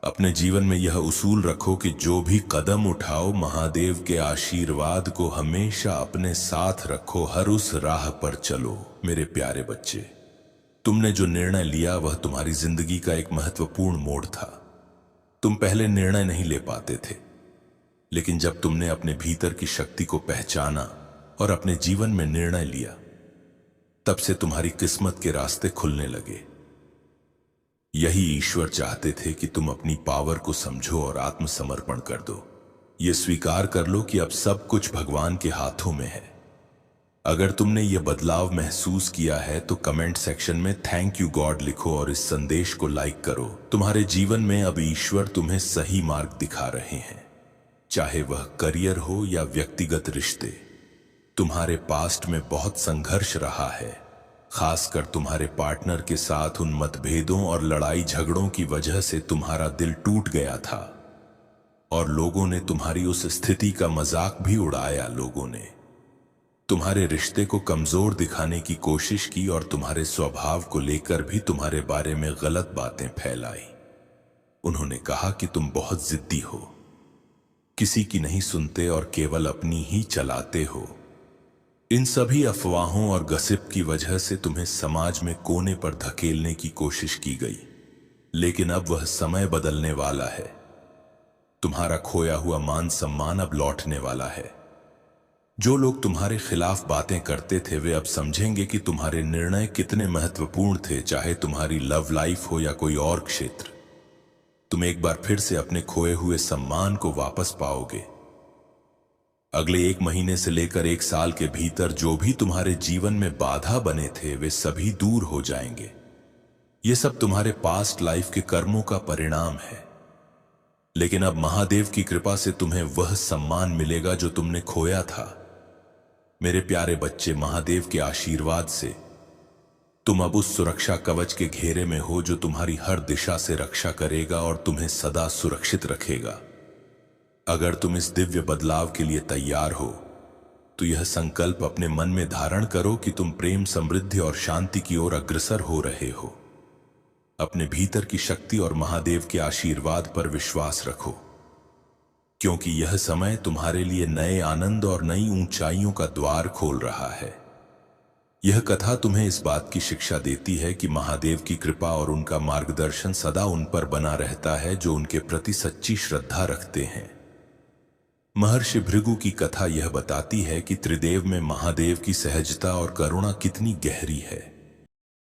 अपने जीवन में यह उसूल रखो कि जो भी कदम उठाओ, महादेव के आशीर्वाद को हमेशा अपने साथ रखो। हर उस राह पर चलो। मेरे प्यारे बच्चे, तुमने जो निर्णय लिया वह तुम्हारी जिंदगी का एक महत्वपूर्ण मोड़ था। तुम पहले निर्णय नहीं ले पाते थे, लेकिन जब तुमने अपने भीतर की शक्ति को पहचाना और अपने जीवन में निर्णय लिया, तब से तुम्हारी किस्मत के रास्ते खुलने लगे। यही ईश्वर चाहते थे कि तुम अपनी पावर को समझो और आत्मसमर्पण कर दो। ये स्वीकार कर लो कि अब सब कुछ भगवान के हाथों में है। अगर तुमने ये बदलाव महसूस किया है तो कमेंट सेक्शन में थैंक यू गॉड लिखो और इस संदेश को लाइक करो। तुम्हारे जीवन में अब ईश्वर तुम्हें सही मार्ग दिखा रहे हैं, चाहे वह करियर हो या व्यक्तिगत रिश्ते। तुम्हारे पास्ट में बहुत संघर्ष रहा है, खासकर तुम्हारे पार्टनर के साथ उन मतभेदों और लड़ाई झगड़ों की वजह से तुम्हारा दिल टूट गया था और लोगों ने तुम्हारी उस स्थिति का मजाक भी उड़ाया। लोगों ने तुम्हारे रिश्ते को कमजोर दिखाने की कोशिश की और तुम्हारे स्वभाव को लेकर भी तुम्हारे बारे में गलत बातें फैलाई। उन्होंने कहा कि तुम बहुत जिद्दी हो, किसी की नहीं सुनते और केवल अपनी ही चलाते हो। इन सभी अफवाहों और गसिप की वजह से तुम्हें समाज में कोने पर धकेलने की कोशिश की गई, लेकिन अब वह समय बदलने वाला है। तुम्हारा खोया हुआ मान सम्मान अब लौटने वाला है। जो लोग तुम्हारे खिलाफ बातें करते थे वे अब समझेंगे कि तुम्हारे निर्णय कितने महत्वपूर्ण थे, चाहे तुम्हारी लव लाइफ हो या कोई और क्षेत्र। तुम एक बार फिर से अपने खोए हुए सम्मान को वापस पाओगे। अगले 1 महीने से लेकर 1 साल के भीतर जो भी तुम्हारे जीवन में बाधा बने थे वे सभी दूर हो जाएंगे। ये सब तुम्हारे पास्ट लाइफ के कर्मों का परिणाम है, लेकिन अब महादेव की कृपा से तुम्हें वह सम्मान मिलेगा जो तुमने खोया था। मेरे प्यारे बच्चे, महादेव के आशीर्वाद से तुम अब उस सुरक्षा कवच के घेरे में हो जो तुम्हारी हर दिशा से रक्षा करेगा और तुम्हें सदा सुरक्षित रखेगा। अगर तुम इस दिव्य बदलाव के लिए तैयार हो तो यह संकल्प अपने मन में धारण करो कि तुम प्रेम, समृद्धि और शांति की ओर अग्रसर हो रहे हो। अपने भीतर की शक्ति और महादेव के आशीर्वाद पर विश्वास रखो, क्योंकि यह समय तुम्हारे लिए नए आनंद और नई ऊंचाइयों का द्वार खोल रहा है। यह कथा तुम्हें इस बात की शिक्षा देती है कि महादेव की कृपा और उनका मार्गदर्शन सदा उन पर बना रहता है जो उनके प्रति सच्ची श्रद्धा रखते हैं। महर्षि भृगु की कथा यह बताती है कि त्रिदेव में महादेव की सहजता और करुणा कितनी गहरी है।